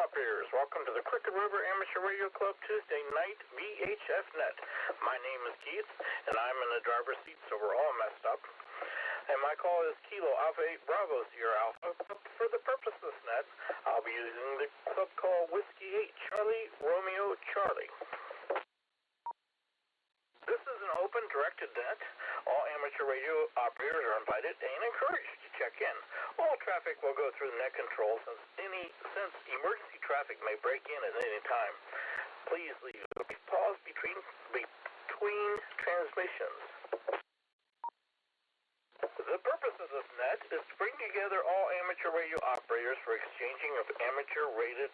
operators. Welcome to the Crooked River Amateur Radio Club Tuesday night VHF net. My name is Keith, and I'm in the driver's seat, so we're all messed up. And my call is Kilo Alpha 8 Bravo Sierra Alpha. For the purpose of this net, I'll be using the club call Whiskey 8 Charlie Romeo Charlie. This is an open, directed net. All amateur radio operators are invited and encouraged to check in. All traffic will go through the net control since emergency traffic may break in at any time. Please leave a pause between transmissions. The purpose of this net is to bring together all amateur radio operators for exchanging of amateur-related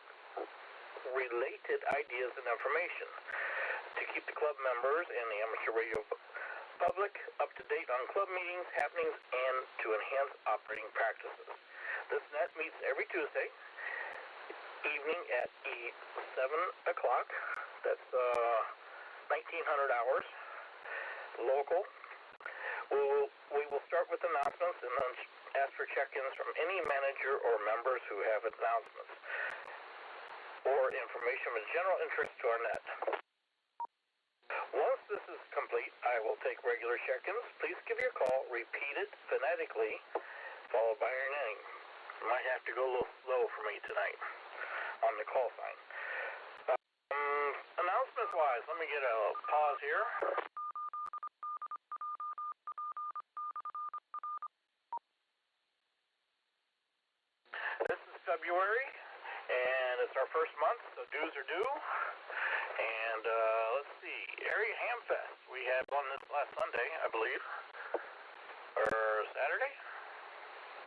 ideas and information, to keep the club members and the amateur radio public up to date on club meetings, happenings, and to enhance operating practices. This net meets every Tuesday evening at 7 o'clock. That's 1900 hours local. We will start with announcements and then ask for check-ins from any manager or members who have announcements or information of general interest to our net. Once this is complete, I will take regular check-ins. Please give your call, repeat it phonetically, followed by your name. You might have to go a little slow for me tonight on the call sign. Announcements-wise, let me get a pause here. This is February, and it's our first month, so dues are due. And let's see, Area Ham Fest. We had one this last Sunday, I believe, or Saturday.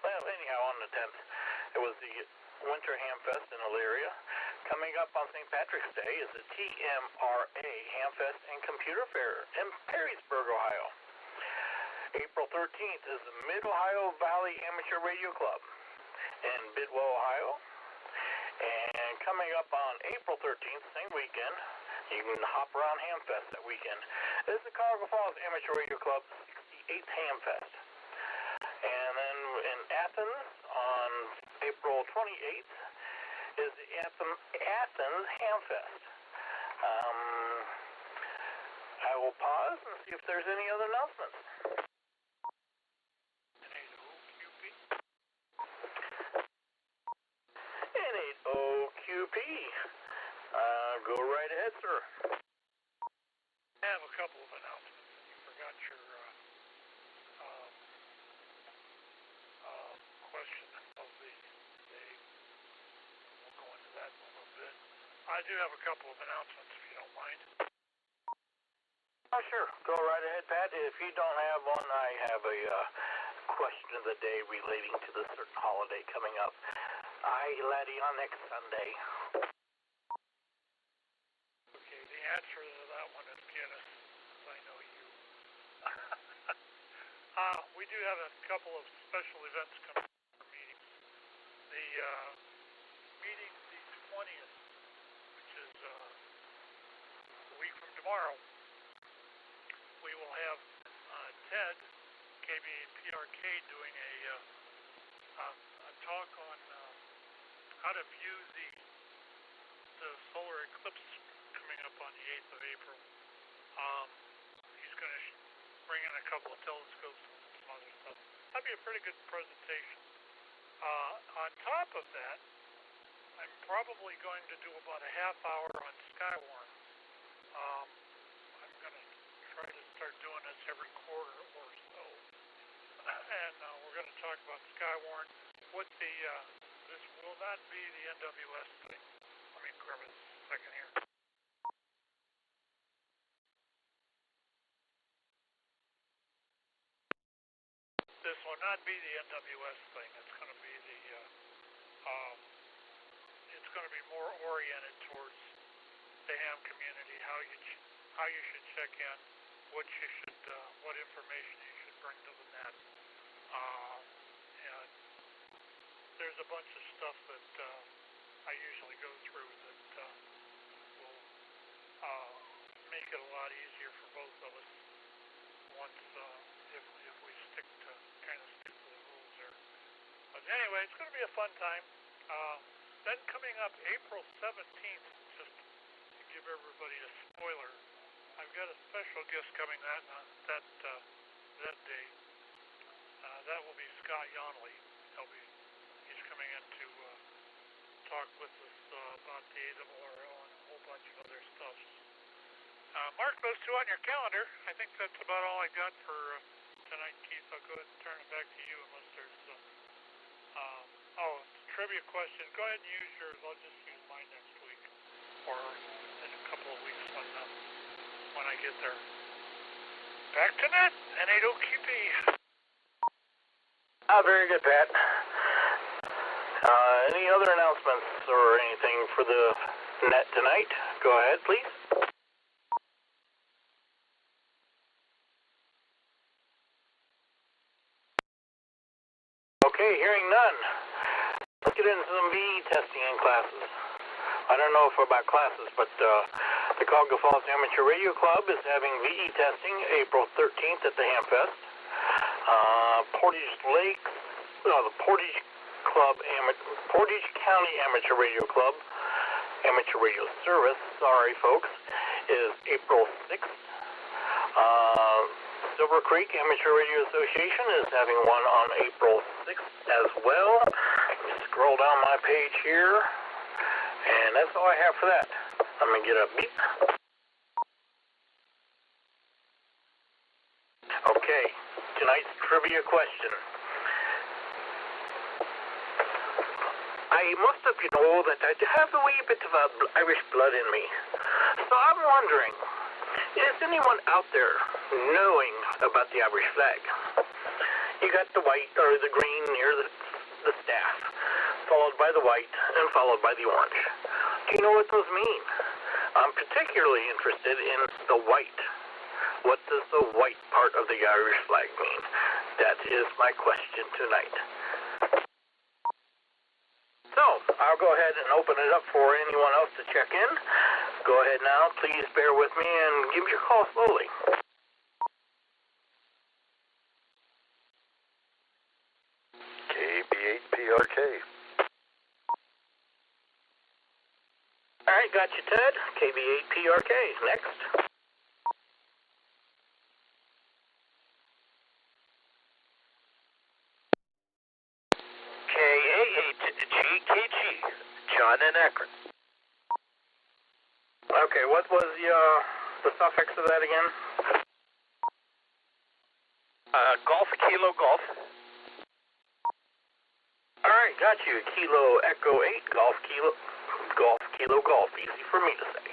Well, anyhow, on the 10th, it was the Winter Ham Fest in Elyria. Coming up on St. Patrick's Day is the TMRA Ham Fest and Computer Fair in Perrysburg, Ohio. April 13th is the Mid-Ohio Valley Amateur Radio Club in Bidwell, Ohio. And coming up on April 13th, same weekend, you can hop around Hamfest that weekend. This is the Colorado Falls Amateur Radio Club 68th Hamfest. And then in Athens on April 28th is the Athens Hamfest. I will pause and see if there's any other announcements. OQP. Go right ahead, sir. I have a couple of announcements. You forgot your question of the day. We'll go into that in a little bit. I do have a couple of announcements, if you don't mind. Oh, sure. Go right ahead, Pat. If you don't have one, I have a question of the day relating to the certain holiday coming up. Laddie, on next Sunday. Okay, the answer to that one is Guinness, because I know you. We do have a couple of special events coming up for meetings. The meeting the 20th, which is a week from tomorrow, we will have Ted, KBPRK, doing a talk on how to view the solar eclipse coming up on the 8th of April. He's going to bring in a couple of telescopes and some other stuff. That'd be a pretty good presentation. On top of that, I'm probably going to do about a half hour on Skywarn. I'm going to try to start doing this every quarter or so. And we're going to talk about Skywarn. This will not be the NWS thing. Let me grab it a second here. This will not be the NWS thing. It's going to be it's going to be more oriented towards the ham community, how you should check in, what information you should bring to the net. And there's a bunch of stuff that I usually go through that will make it a lot easier for both of us once if we stick to the rules there. But anyway, it's going to be a fun time. Then coming up April 17th, just to give everybody a spoiler, I've got a special guest coming that day. That will be Scott Yonley. He's coming in to talk with us about the ARRL and a whole bunch of other stuff. Mark those two on your calendar. I think that's about all I got for tonight, Keith. I'll go ahead and turn it back to you unless there's trivia question. Go ahead and use yours. I'll just use mine next week or in a couple of weeks when I get there. Back to net and A-O-Q-P. Very good, Pat. Any other announcements or anything for the net tonight? Go ahead, please. Okay, hearing none. Let's get into some VE testing in classes. I don't know if about classes, but the Cuyahoga Falls Amateur Radio Club is having VE testing April 13th at the Hamfest. The Portage County Amateur Radio Club, Amateur Radio Service, sorry folks, is April 6th. Silver Creek Amateur Radio Association is having one on April 6th as well. Scroll down my page here, and that's all I have for that. I'm going to get a beep. Okay, tonight's trivia question. Most of you know that I have a wee bit of Irish blood in me. So I'm wondering, is anyone out there knowing about the Irish flag? You got the white or the green near the staff, followed by the white, and followed by the orange. Do you know what those mean? I'm particularly interested in the white. What does the white part of the Irish flag mean? That is my question tonight. So, I'll go ahead and open it up for anyone else to check in. Go ahead now, please bear with me and give me your call slowly. KB8PRK. Alright, got you, Ted. KB8PRK. Next. KA8GKG. John and Akron. Okay, what was the suffix of that again? Golf Kilo Golf. Alright, got you. Kilo Echo 8, Golf Kilo Golf. Easy for me to say.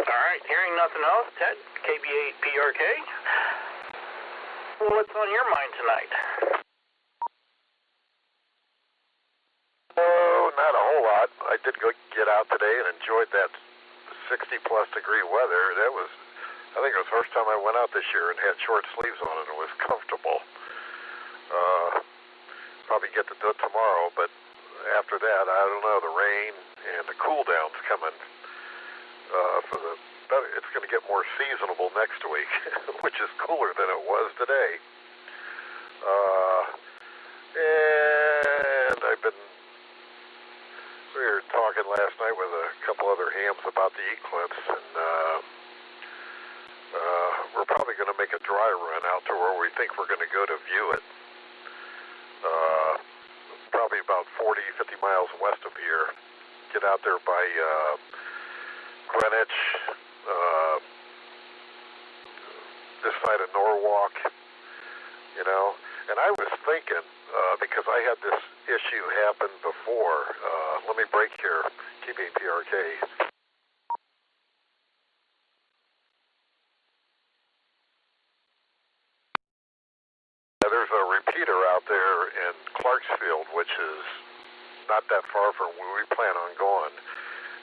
Alright, hearing nothing else, Ted, KB8PRK. What's on your mind tonight? Oh, not a whole lot. I did go get out today and enjoyed that 60-plus degree weather. I think it was the first time I went out this year and had short sleeves on and it was comfortable. Probably get to do it tomorrow, but after that, I don't know, the rain and the cool down's coming it's going to get more seasonable next week, which is cooler than it was today. And we were talking last night with a couple other hams about the eclipse, and we're probably going to make a dry run out to where we think we're going to go to view it. Probably about 40, 50 miles west of here. Get out there by Greenwich, this side of Norwalk, and I was thinking, because I had this issue happen before, let me break here, KB8PRK. There's a repeater out there in Clarksfield, which is not that far from where we plan on going.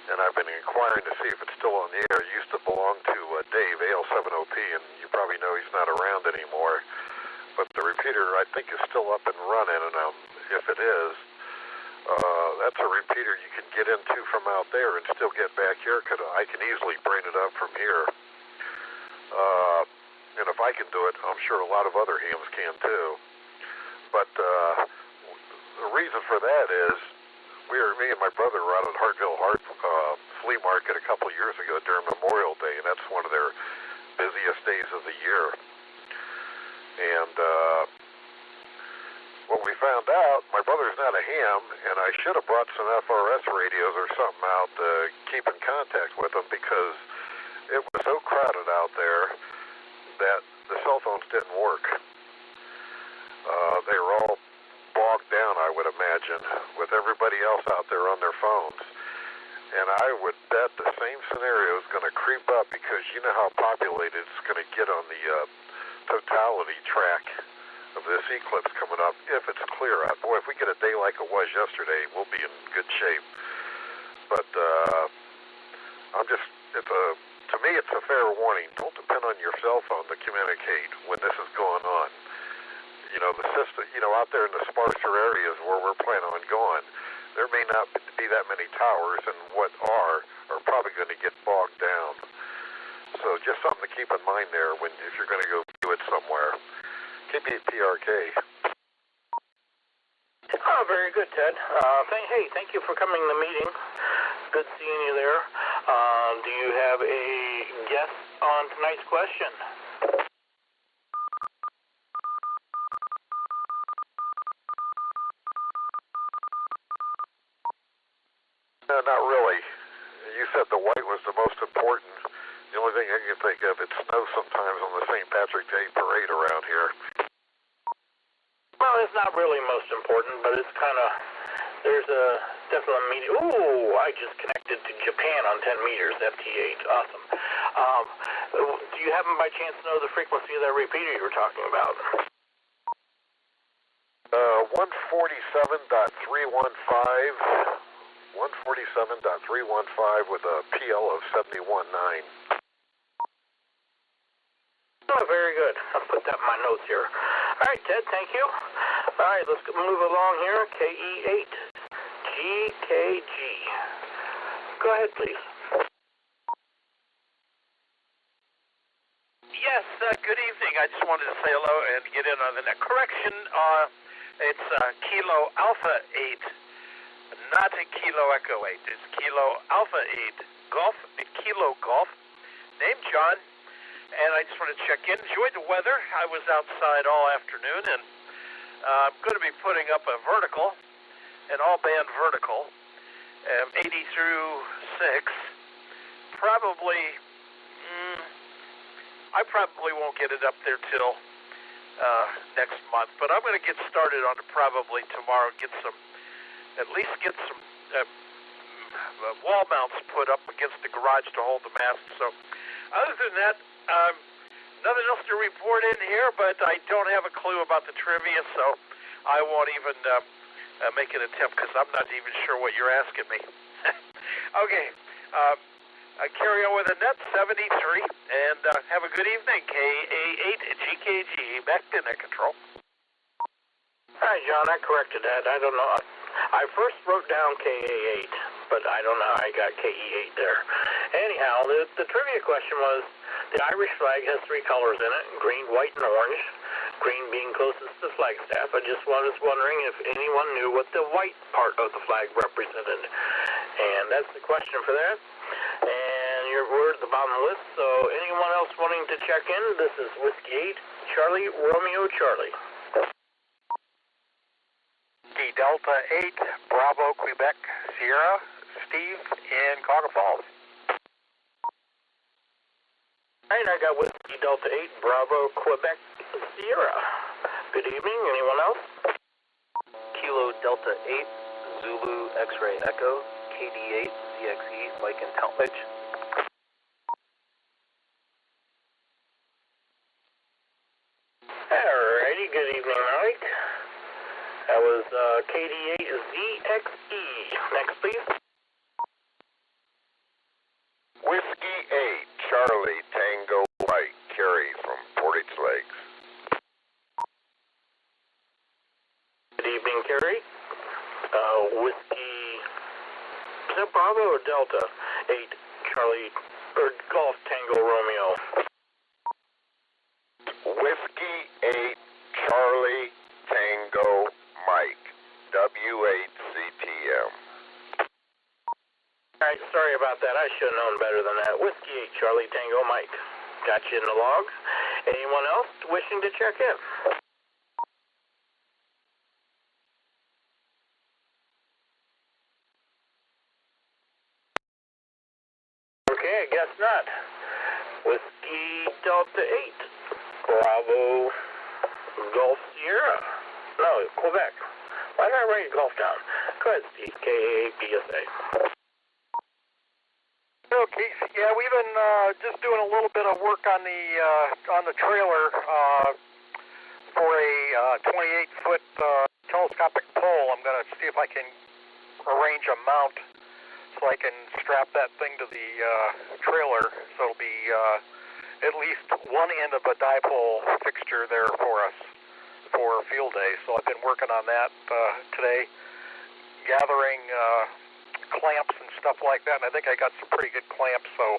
And I've been inquiring to see if it's still on the air. It used to belong to Dave, AL70P, and you probably know he's not around anymore. But the repeater, I think, is still up and running, and if it is, that's a repeater you can get into from out there and still get back here, because I can easily bring it up from here. I can do it, I'm sure a lot of other hams can too. But the reason for that is me and my brother were out at Hartville Flea Market a couple years ago during Memorial Day, and that's one of their busiest days of the year. And when we found out, my brother's not a ham, and I should have brought some FRS radios or something out to keep in contact with them, because it was so crowded out there that the cell phones didn't work. They were all bogged down, I would imagine, with everybody else out there on their phones. And I would bet the same scenario is going to creep up, because you know how populated it's going to get on the totality track of this eclipse coming up, if it's clear out. Boy, if we get a day like it was yesterday, we'll be in good shape. But to me, it's a fair warning. Don't depend on your cell phone to communicate when this is going on. You know, the system, out there in the sparser areas where we're planning on going, there may not be that many towers, and what are probably going to get bogged down. So just something to keep in mind there if you're going to go do it somewhere. KBPRK. Oh, very good, Ted. Thank you for coming to the meeting. Good seeing you there. Do you have a guess on tonight's question? No, not really. You said the white was the most important. The only thing I can think of, it snows sometimes on the St. Patrick's Day parade around here. Well, it's not really most important, but it's kind of, there's a definite meeting. Ooh, I just connected to Japan on 10 meters, FT8. Awesome. Do you happen by chance to know the frequency of that repeater you were talking about? 147.315. 147.315 with a PL of 71.9. Oh, very good. I'll put that in my notes here. All right, Ted, thank you. All right, let's move along here. KE8, GKG. Go ahead, please. Yes, good evening. I just wanted to say hello and get in on the correction. It's Kilo Alpha 8. Not a Kilo Echo 8. It's Kilo Alpha 8 Golf, Kilo Golf. Name John. And I just want to check in. Enjoyed the weather. I was outside all afternoon, and I'm going to be putting up a vertical, an all-band vertical, 80 through 6. I probably won't get it up there till next month, but I'm going to get started on it probably tomorrow. At least get some wall mounts put up against the garage to hold the mast. So other than that, nothing else to report in here, but I don't have a clue about the trivia, so I won't even make an attempt, because I'm not even sure what you're asking me. Okay, carry on with the net 73, and have a good evening. KA8GKG, back to net control. All right, John, I corrected that. I don't know. I first wrote down KA8, but I don't know how I got KE8 there. Anyhow, the trivia question was, the Irish flag has 3 colors in it, green, white, and orange, green being closest to the flagstaff. I just was wondering if anyone knew what the white part of the flag represented. And that's the question for that. And your word at the bottom of the list, so anyone else wanting to check in, this is Whiskey 8, Charlie, Romeo, Charlie. Delta 8, Bravo, Quebec, Sierra, Steve, in Cauga Falls. All right, I got Whiskey Delta 8, Bravo, Quebec, Sierra. Good evening. Anyone else? Kilo Delta 8, Zulu X-Ray Echo, KD8, ZXE, Mike and Talmadge. Alrighty, good evening, Mike. That was KD8 ZXE. Next, please. Whiskey 8, Charlie, Tango, White, Kerry from Portage Lakes. Good evening, Kerry. Whiskey, is that Bravo or Delta? 8, Charlie, or Golf Tango Romeo. should have known better than that. Whiskey 8 Charlie Tango Mike. Got you in the log. Anyone else wishing to check in? Okay, I guess not. Whiskey Delta 8 Bravo Golf Sierra. No, Quebec. Why did I write golf down? Go ahead, Steve. KAPSA. So, Keith, yeah, we've been just doing a little bit of work on the trailer for a 28-foot telescopic pole. I'm going to see if I can arrange a mount so I can strap that thing to the trailer, so it'll be at least one end of a dipole fixture there for us for field day. So I've been working on that today, gathering clamps and stuff like that, and I think I got some pretty good clamps, so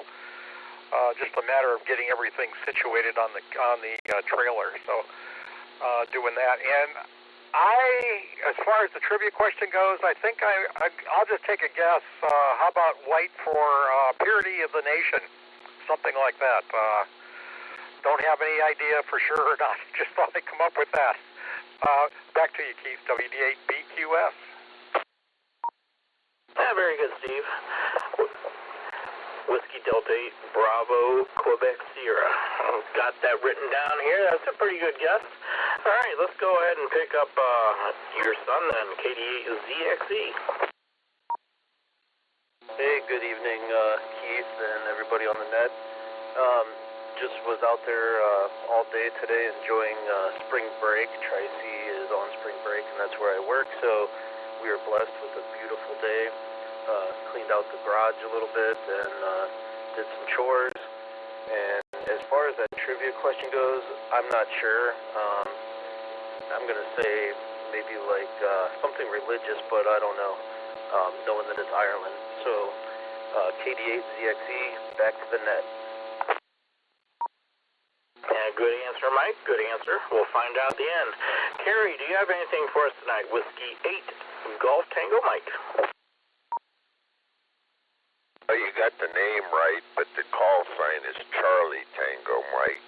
just a matter of getting everything situated on the trailer. So doing that, and as far as the trivia question goes, I think I'll just take a guess. How about white for purity of the nation? Something like that. Don't have any idea for sure or not. Just thought I'd come up with that. Back to you, Keith. WD8BQS. Very good, Steve. Whiskey Delta 8 Bravo Quebec Sierra. Got that written down here. That's a pretty good guess. All right, let's go ahead and pick up your son then, KD8ZXE. Hey, good evening, Keith and everybody on the net. Just was out there all day today enjoying spring break. Tracy is on spring break, and that's where I work, so we were blessed with a beautiful day. Cleaned out the garage a little bit and did some chores. And as far as that trivia question goes, I'm not sure. I'm going to say maybe like something religious, but I don't know, knowing that it's Ireland. So KD8ZXE, back to the net. Yeah, good answer, Mike. Good answer. We'll find out at the end. Carrie, do you have anything for us tonight? Whiskey 8 Golf Tango Mike. Well, you got the name right, but the call sign is Charlie Tango Mike.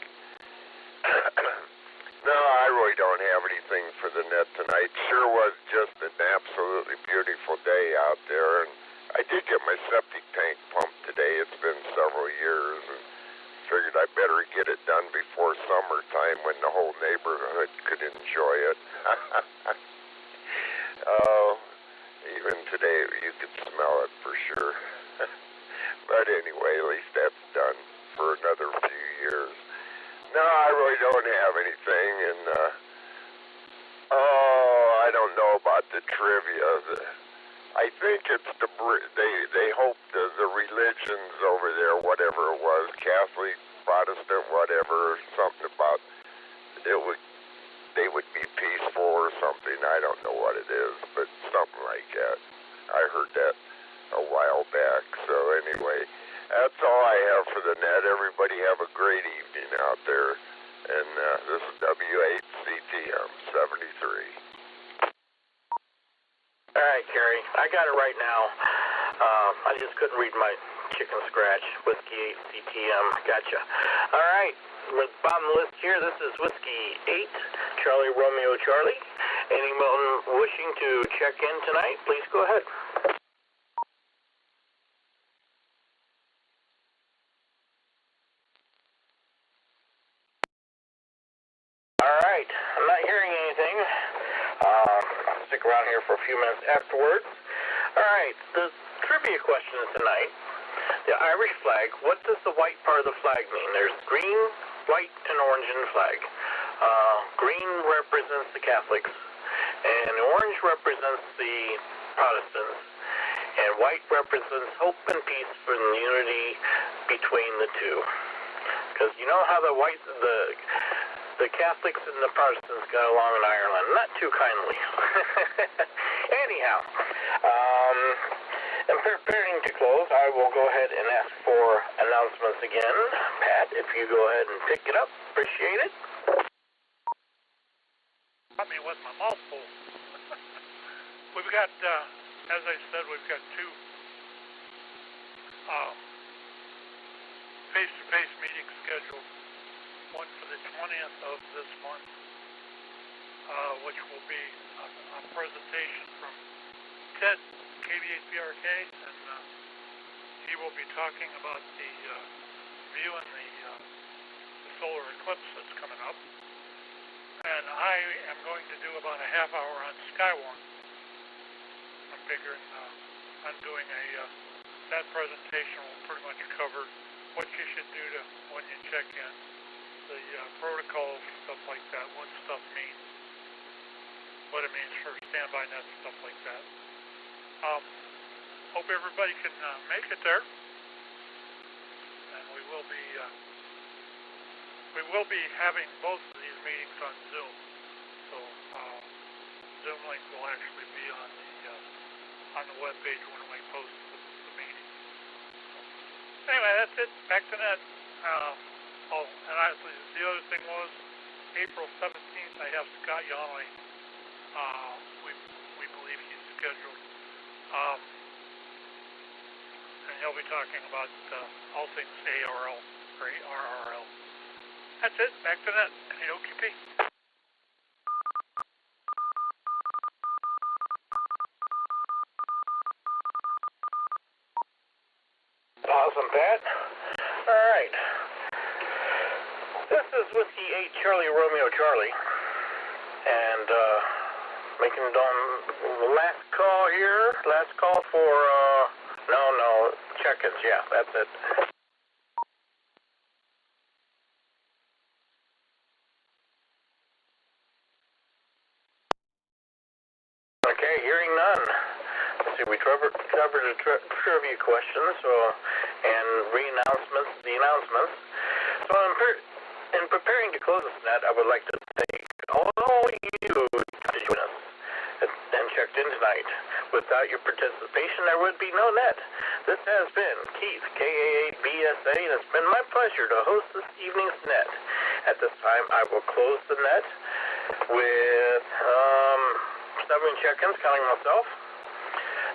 No, I really don't have anything for the net tonight. Sure was just an absolutely beautiful day out there, and I did get my septic tank pumped today. It's been several years, and figured I better get it done before summertime when the whole neighborhood could enjoy it. Oh, even today you could smell it for sure. But anyway, at least that's done for another few years. No, I really don't have anything, and I don't know about the trivia. I think it's they hope the religions over there, whatever it was, Catholic, Protestant, whatever, something about they would be peaceful or something. I don't know what it is, but something like that. I heard that a while back. So anyway, that's all I have for the net. Everybody have a great evening out there. And this is W8CTM 73. All right, Carrie. I got it right now. I just couldn't read my chicken scratch. Whiskey 8 CTM. Gotcha. All right. With the bottom of the list here, this is Whiskey 8 Charlie Romeo Charlie. Anyone wishing to check in tonight, please go ahead. All right, I'm not hearing anything. I'll stick around here for a few minutes afterwards. All right, the trivia question is tonight. The Irish flag, what does the white part of the flag mean? There's green, white, and orange in the flag. Green represents the Catholics, and orange represents the Protestants, and white represents hope and peace for the unity between the two. Because you know how the Catholics and the Protestants got along in Ireland. Not too kindly. Anyhow, in preparing to close, I will go ahead and ask for announcements again. Pat, if you go ahead and pick it up, appreciate it. Got me with my mouth full. We've got, as I said, we've got two face-to-face meeting scheduled, one for the 20th of this month, which will be a presentation from Ted, KV8BRK, and he will be talking about the viewing the solar eclipse that's coming up. And I am going to do about a half hour on Skywalk. I'm figuring I'm doing that presentation will pretty much cover what you should do to when you check in, the protocols, stuff like that, what stuff means, what it means for standby net, stuff like that. Hope everybody can make it there, and we will be having both of these meetings on Zoom. So Zoom link will actually be on the web page when we post the meeting. So, anyway, that's it. Back to net. The other thing was April 17th. I have Scott Yonley. We believe he's scheduled. And he'll be talking about all things ARL or ARRL. That's it. Back to net. OKP. Awesome, Pat. All right. This is Whiskey 8 Charlie Romeo Charlie, and making it on last call here. Last call for no check-ins. Yeah, that's it. Okay, hearing none. Let's see, we covered the trivia questions, and the announcements. So in preparing to close this net, I would like to thank all you to join us and checked in tonight. Without your participation, there would be no net. This has been Keith, KA8BSA, and it's been my pleasure to host this evening's net. At this time, I will close the net with 7 check-ins, counting myself.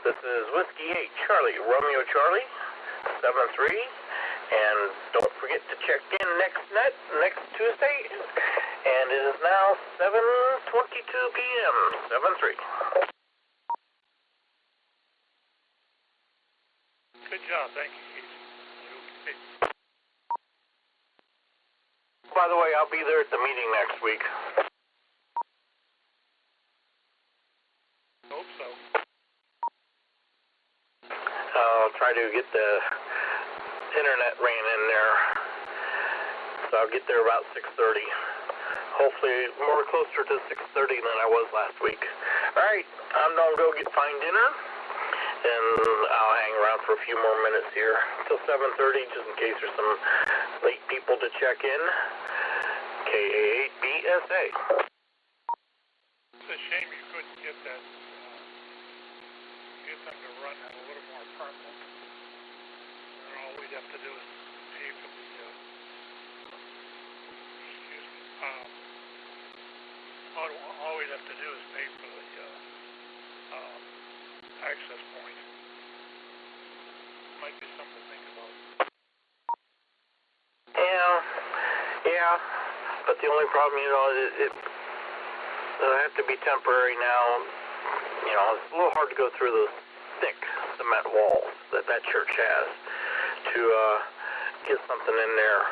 This is Whiskey 8 Charlie Romeo Charlie 73, and don't forget to check in next Tuesday, and it is now 7:22 p.m. 7-3. Good job, thank you, Keith. By the way, I'll be there at the meeting next week. Hope so. I'll try to get the internet ran in there, so I'll get there about 6:30. Hopefully more closer to 6:30 than I was last week. All right, I'm gonna go find dinner, and I'll hang around for a few more minutes here till 7:30, just in case there's some late people to check in. KA8BSA. It's a shame you couldn't get that. Get them to run that a little more permanent. And all we'd have to do is pay for the, all we'd have to do is pay for the access point. Might be something to think about. Yeah, but the only problem, it'll have to be temporary now. It's a little hard to go through those thick cement walls that church has to get something in there.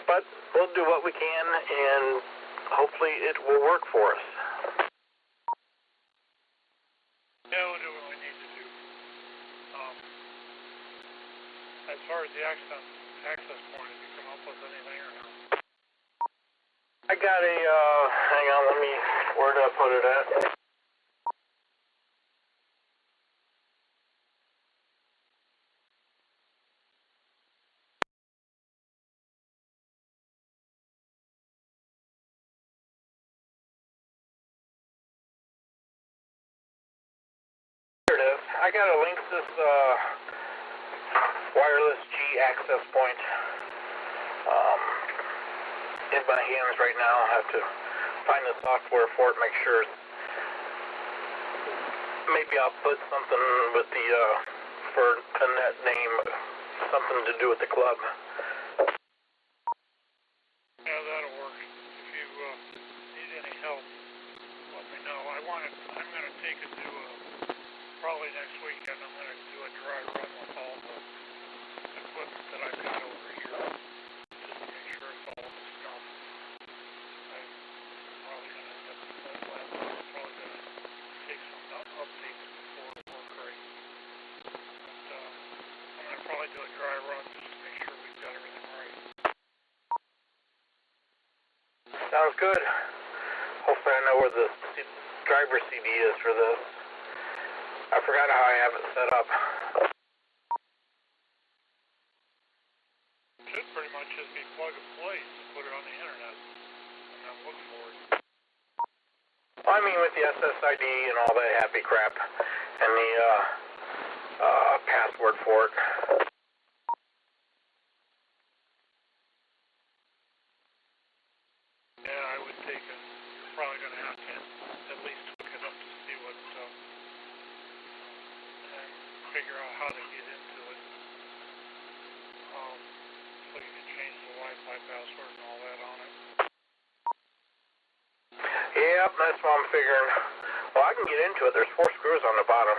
But we'll do what we can, and hopefully it will work for us. Yeah, we'll do what we need to do. As far as the access point, have you come up with anything or no? I got a, hang on, where did I put it at? I got a Linksys wireless G access point in my hands right now. I have to find the software for it, make sure. Maybe I'll put something with the for a net name, something to do with the club. need any help, let me know. I'm going to take it to probably next weekend. I'm going to do a dry run with all the equipment that I've got over here, just to make sure it's all the stuff. I'm probably going to end up with that laptop. I'm probably going to take some updates before work right. But I'm going to probably do a dry run just to make sure we've got everything right. Sounds good. Hopefully I know where the driver CD is for this. I forgot how I have it set up. Should pretty much just be plug and play. Just put it on the internet and then look for it. Well, I mean with the SSID and all that happy crap and the password for it. Yeah, I would take it. You're probably going to have to at least look it up to see what, and figure out how to get into it. So you can change the Wi-Fi password and all that on it. Yep, that's what I'm figuring. Well, I can get into it. There's 4 screws on the bottom.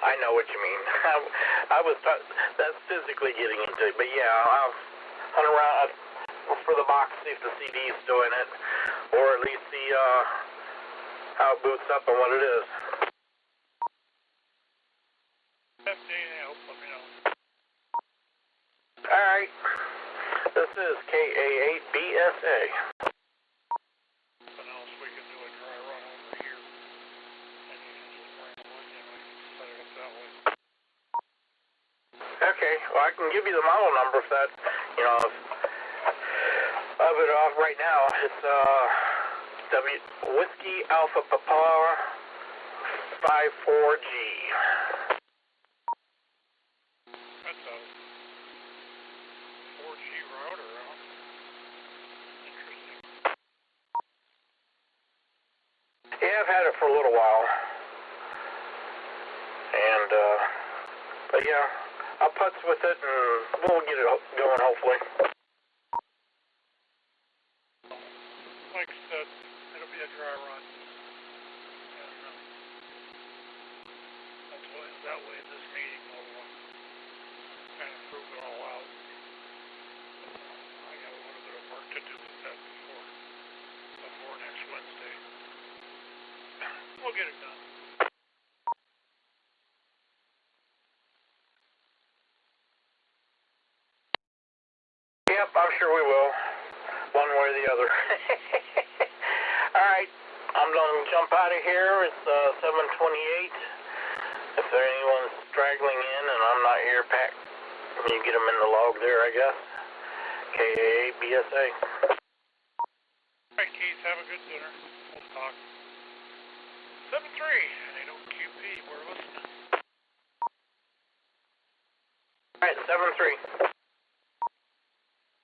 I know what you mean. I was that's physically getting into it, but yeah, I'll hunt around for the box, see if the CD is still in it, or at least see how it boots up and what it is. If you need help, let me know. Alright, this is KA8BSA. Something else we can do a dry run over here, and you can just bring it with you and we can set it up that way. Okay, well I can give you the model number if that, you know, of it off right now. It's Whiskey Alpha Papa 54G. That's a 4G router, huh? Interesting. Yeah, I've had it for a little while. And, but yeah, I'll putz with it and we'll get it going hopefully. Like I said, it'll be a dry run. And that way this meeting will kind of prove it all out. I got a little bit of work to do with that before next Wednesday. We'll get it done. Yep, I'm sure we will. One way or the other. Alright, I'm going to jump out of here. It's 7:28. If anyone's straggling in and I'm not here, Pat, you get them in the log there, I guess. KABSA. Alright, Keith, have a good dinner. We'll talk. 7-3, QP, we're listening. Alright, 7-3.